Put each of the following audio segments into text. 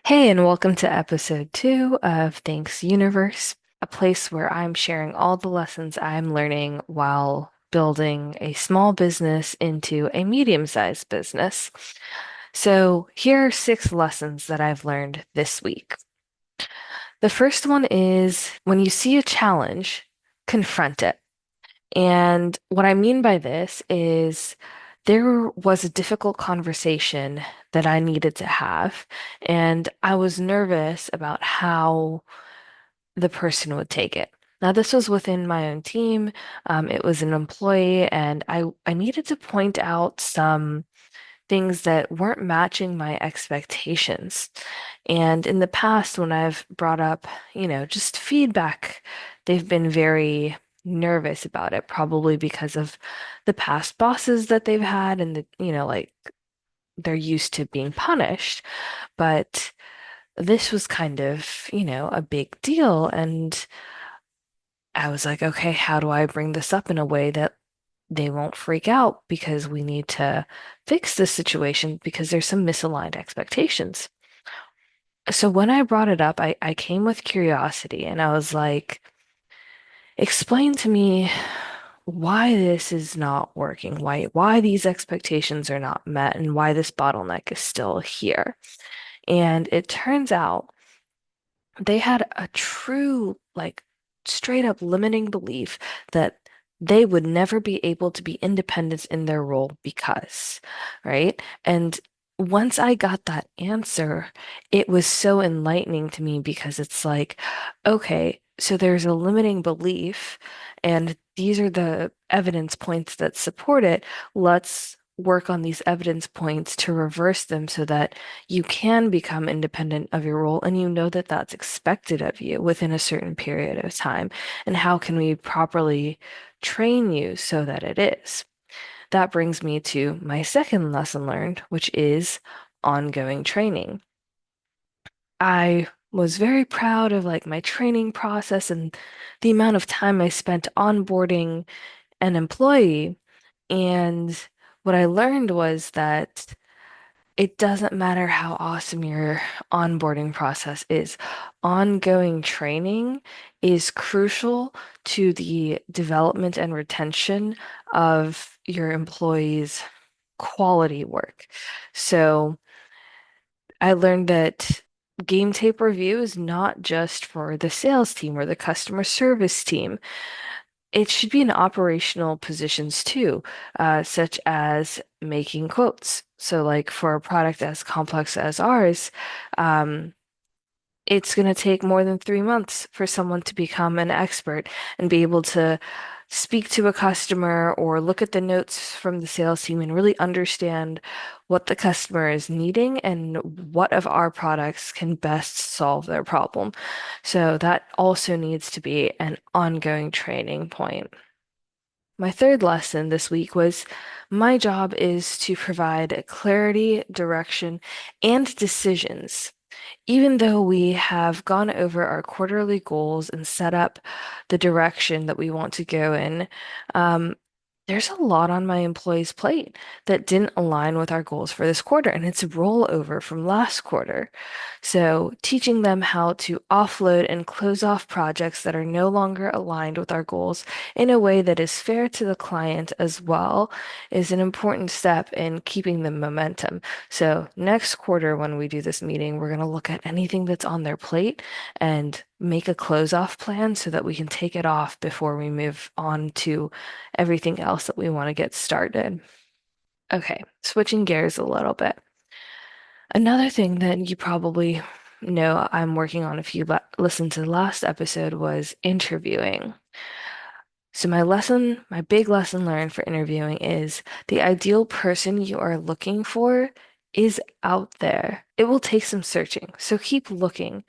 Hey, and welcome to episode 2 of Thanks Universe, a place where I'm sharing all the lessons I'm learning while building a small business into a medium-sized business. So, here are 6 lessons that I've learned this week. The first one is when you see a challenge, confront it. And what I mean by this is there was a difficult conversation that I needed to have, and I was nervous about how the person would take it. Now, this was within my own team. It was an employee, and I needed to point out some things that weren't matching my expectations. And in the past, when I've brought up, just feedback, they've been very nervous about it, probably because of the past bosses that they've had and like they're used to being punished. But this was kind of, a big deal. And I was like, okay, how do I bring this up in a way that they won't freak out because we need to fix this situation because there's some misaligned expectations. So when I brought it up, I came with curiosity and I was like, explain to me why this is not working, why these expectations are not met, and why this bottleneck is still here. And it turns out they had a true, like, straight up limiting belief that they would never be able to be independent in their role because, right? And once I got that answer, it was so enlightening to me because it's like, okay, so there's a limiting belief, and these are the evidence points that support it. Let's work on these evidence points to reverse them so that you can become independent of your role and you know that that's expected of you within a certain period of time. And how can we properly train you so that it is? That brings me to my second lesson learned, which is ongoing training. I was very proud of like my training process and the amount of time I spent onboarding an employee. And what I learned was that it doesn't matter how awesome your onboarding process is. Ongoing training is crucial to the development and retention of your employees' quality work. So I learned that game tape review is not just for the sales team or the customer service team. It should be in operational positions too, such as making quotes. So, like for a product as complex as ours, um, it's going to take more than 3 months for someone to become an expert and be able to speak to a customer or look at the notes from the sales team and really understand what the customer is needing and what of our products can best solve their problem. So that also needs to be an ongoing training point. My third lesson this week was my job is to provide clarity, direction, and decisions. Even though we have gone over our quarterly goals and set up the direction that we want to go in, um, there's a lot on my employees' plate that didn't align with our goals for this quarter, and it's a rollover from last quarter. So, teaching them how to offload and close off projects that are no longer aligned with our goals in a way that is fair to the client as well is an important step in keeping the momentum. So, next quarter, when we do this meeting, we're going to look at anything that's on their plate and make a close off plan so that we can take it off before we move on to everything else that we want to get started. Okay, switching gears a little bit. Another thing that you probably know I'm working on if you listened to the last episode was interviewing. So my big lesson learned for interviewing is the ideal person you are looking for is out there. It will take some searching, so keep looking,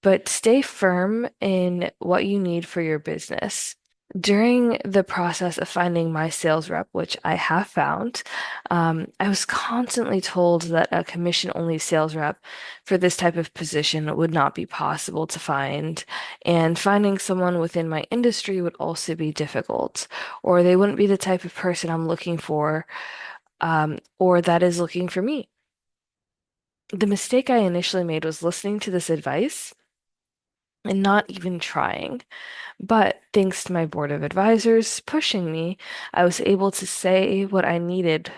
but stay firm in what you need for your business. During the process of finding my sales rep, which I have found, I was constantly told that a commission-only sales rep for this type of position would not be possible to find, and finding someone within my industry would also be difficult, or they wouldn't be the type of person I'm looking for, or that is looking for me. The mistake I initially made was listening to this advice and not even trying. But thanks to my board of advisors pushing me, I was able to say what I needed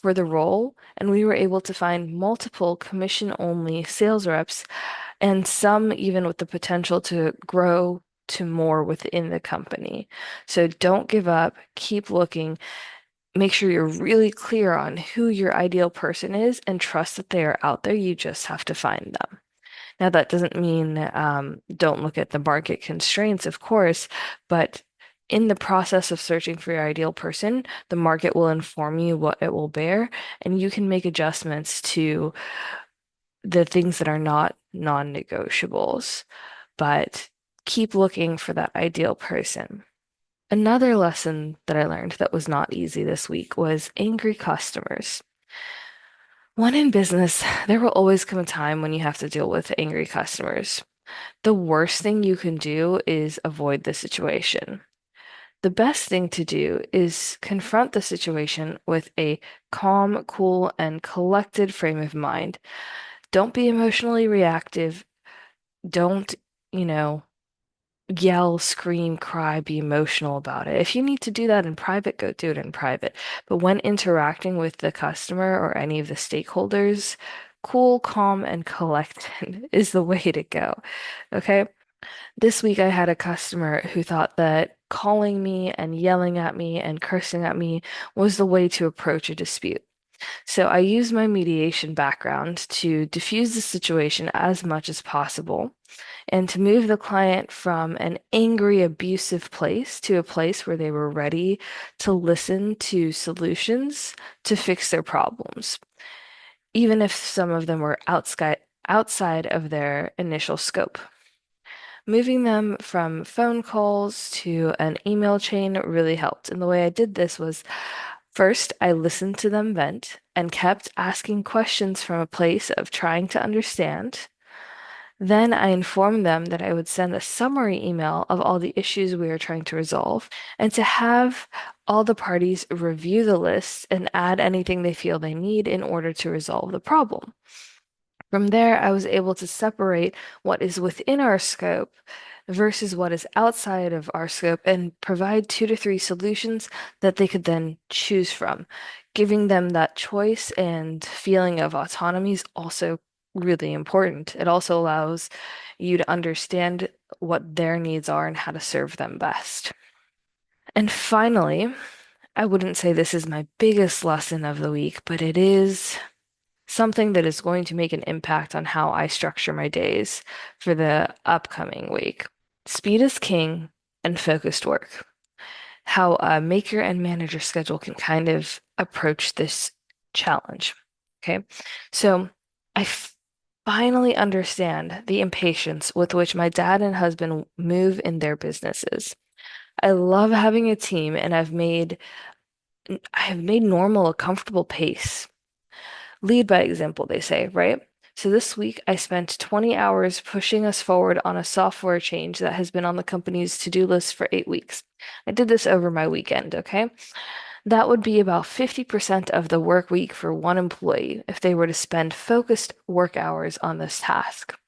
for the role, and we were able to find multiple commission-only sales reps, and some even with the potential to grow to more within the company. So don't give up, keep looking, make sure you're really clear on who your ideal person is, and trust that they are out there. You just have to find them. Now, that doesn't mean don't look at the market constraints, of course, but in the process of searching for your ideal person, the market will inform you what it will bear, and you can make adjustments to the things that are not non-negotiables. But keep looking for that ideal person. Another lesson that I learned that was not easy this week was angry customers. One in business, there will always come a time when you have to deal with angry customers. The worst thing you can do is avoid the situation. The best thing to do is confront the situation with a calm, cool, and collected frame of mind. Don't be emotionally reactive. Don't, you know, yell, scream, cry, be emotional about it. If you need to do that in private, go do it in private. But when interacting with the customer or any of the stakeholders, cool, calm, and collected is the way to go. Okay? This week, I had a customer who thought that calling me and yelling at me and cursing at me was the way to approach a dispute. So I used my mediation background to diffuse the situation as much as possible and to move the client from an angry, abusive place to a place where they were ready to listen to solutions to fix their problems, even if some of them were outside of their initial scope. Moving them from phone calls to an email chain really helped. And the way I did this was first, I listened to them vent and kept asking questions from a place of trying to understand. Then I informed them that I would send a summary email of all the issues we were trying to resolve and to have all the parties review the list and add anything they feel they need in order to resolve the problem. From there, I was able to separate what is within our scope versus what is outside of our scope and provide 2 to 3 solutions that they could then choose from. Giving them that choice and feeling of autonomy is also really important. It also allows you to understand what their needs are and how to serve them best. And finally, I wouldn't say this is my biggest lesson of the week, but it is something that is going to make an impact on how I structure my days for the upcoming week. Speed is king and focused work. How a maker and manager schedule can kind of approach this challenge. Okay. So I finally understand the impatience with which my dad and husband move in their businesses. I love having a team and I have made normal a comfortable pace. Lead by example, they say, right? So this week I spent 20 hours pushing us forward on a software change that has been on the company's to-do list for 8 weeks. I did this over my weekend, okay? That would be about 50% of the work week for one employee if they were to spend focused work hours on this task.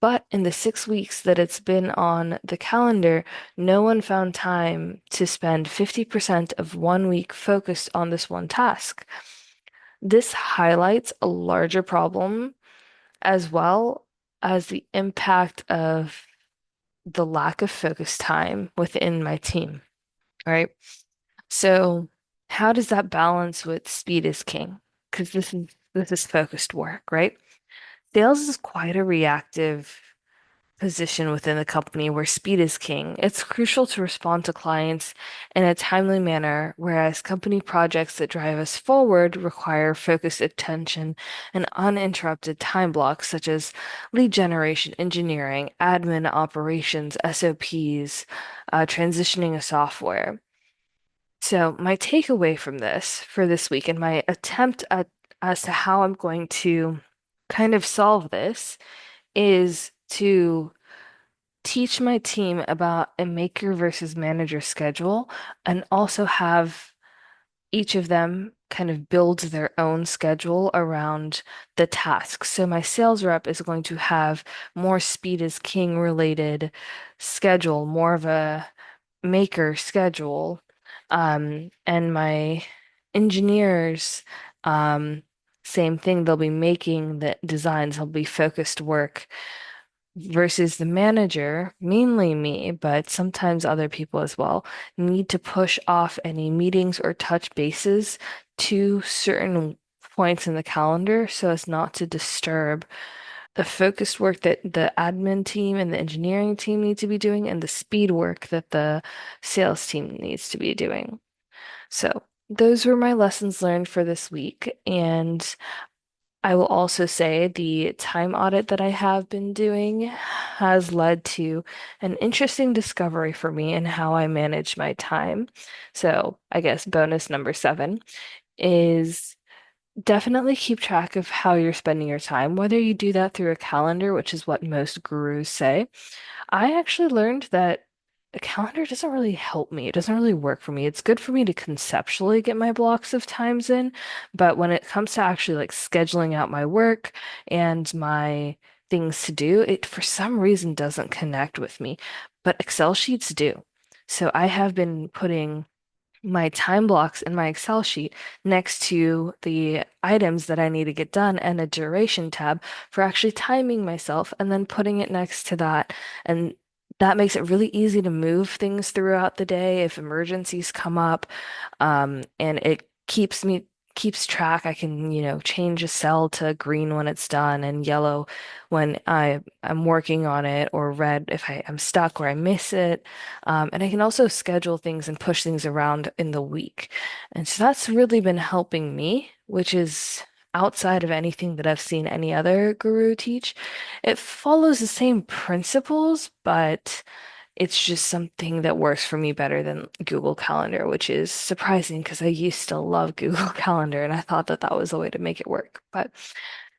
But in the 6 weeks that it's been on the calendar, no one found time to spend 50% of one week focused on this one task. This highlights a larger problem as well as the impact of the lack of focus time within my team, right? So how does that balance with speed is king? Because this is focused work, right? Sales is quite a reactive position within the company where speed is king. It's crucial to respond to clients in a timely manner, whereas company projects that drive us forward require focused attention and uninterrupted time blocks, such as lead generation, engineering, admin operations, SOPs, transitioning a software. So my takeaway from this for this week and my attempt as to how I'm going to kind of solve this is to teach my team about a maker versus manager schedule and also have each of them kind of build their own schedule around the tasks. So my sales rep is going to have more speed is king related schedule, more of a maker schedule. And my engineers, um, same thing, they'll be making the designs, they'll be focused work versus the manager, mainly me, but sometimes other people as well, need to push off any meetings or touch bases to certain points in the calendar so as not to disturb the focused work that the admin team and the engineering team need to be doing and the speed work that the sales team needs to be doing. So, those were my lessons learned for this week. And I will also say the time audit that I have been doing has led to an interesting discovery for me in how I manage my time. So, I guess bonus number 7 is definitely keep track of how you're spending your time, whether you do that through a calendar, which is what most gurus say. I actually learned that a calendar doesn't really help me. It doesn't really work for me. It's good for me to conceptually get my blocks of times in, but when it comes to actually like scheduling out my work and my things to do, it for some reason doesn't connect with me. But Excel sheets do. So I have been putting my time blocks in my Excel sheet next to the items that I need to get done and a duration tab for actually timing myself and then putting it next to that. And that makes it really easy to move things throughout the day if emergencies come up. And it keeps track. I can, change a cell to green when it's done and yellow when I'm working on it, or red if I'm stuck or I miss it. And I can also schedule things and push things around in the week. And so that's really been helping me, which is outside of anything that I've seen any other guru teach. It follows the same principles, but it's just something that works for me better than Google Calendar, which is surprising because I used to love Google Calendar and I thought that that was the way to make it work. But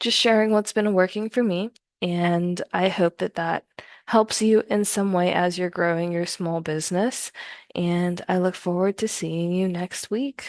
just sharing what's been working for me. And I hope that that helps you in some way as you're growing your small business. And I look forward to seeing you next week.